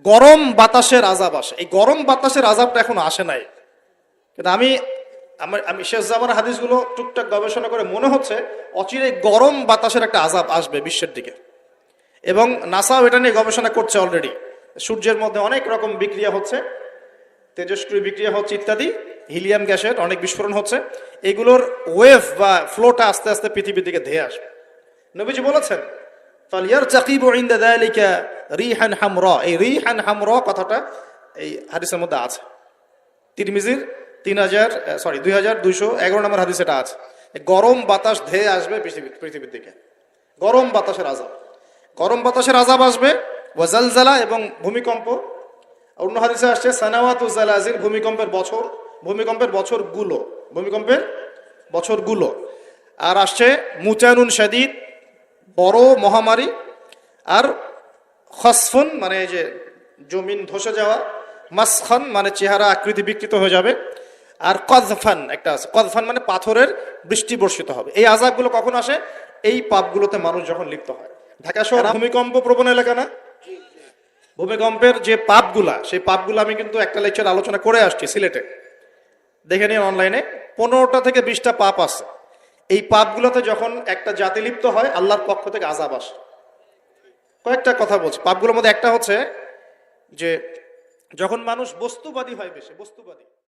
গরম বাতাসের আযাব আসে। এই গরম বাতাসের আযাবটা এখন আসে নাই, কিন্তু আমি শেষ জামানার হাদিসগুলো টুকটাক গবেষণা করে মনে হচ্ছে অচিরে গরম বাতাসের একটা আযাব আসবে বিশ্বের দিকে। এবং নাসাও এটা নিয়ে গবেষণা করছে অলরেডি। সূর্যের মধ্যে অনেক রকম বিক্রিয়া হচ্ছে, তেজস্ক্রিয় বিক্রিয়া হচ্ছে ইত্যাদি, হিলিয়াম গ্যাসের অনেক বিস্ফোরণ হচ্ছে। এগুলোর ওয়েভ বা ফ্লোটা আস্তে আস্তে পৃথিবীর দিকে ধেয়ে আসবে। নবীজি বলেছেন ফালইয়ারতাকিবু ইনদা যালিকা রিহান হামরা। এই রিহান হামরা কথাটা এই হাদিসের মধ্যে আছে। তিরমিজির 2211 নম্বর হাদিস এটা আছে। গরম বাতাস ধেয়ে আসবে পৃথিবীর দিকে, গরম বাতাসের আযাব। গরম বাতাসের আযাব আসবে, ওয়াজালজালা এবং ভূমিকম্প। অন্য হাদিসে আসছে সানাওয়াতু জালাজিল, ভূমিকম্পের বছরগুলো। আর আসছে মুতানুন শাদীদ, বড় মহামারী। আর খসফুন মানে যে জমিন ধসে যাওয়া, মাসখান মানে চেহারা আকৃতি বিকৃত হয়ে যাবে। আর কযফান একটা আছে, কযফান মানে পাথরের বৃষ্টি বর্ষিত হবে। এই আযাবগুলো কখন আসে? এই পাপগুলোতে মানুষ যখন লিপ্ত হয়। ঢাকা শহর ভূমিকম্প প্রবণ এলাকা না? ভূমিকম্পের যে পাপগুলা, সেই পাপগুলো আমি কিন্তু একটা লেকচার আলোচনা করে আসছি সিলেটে, দেখে নিন অনলাইনে। 15টা থেকে 20টা পাপ আছে। এই পাপগুলোতে যখন একটা জাতি লিপ্ত হয়, আল্লাহর পক্ষ থেকে আযাব আসে। কয়েকটা কথা বলছি। পাপগুলোর মধ্যে একটা হচ্ছে যে যখন মানুষ বস্তুবাদী হয়, বেশি বস্তুবাদী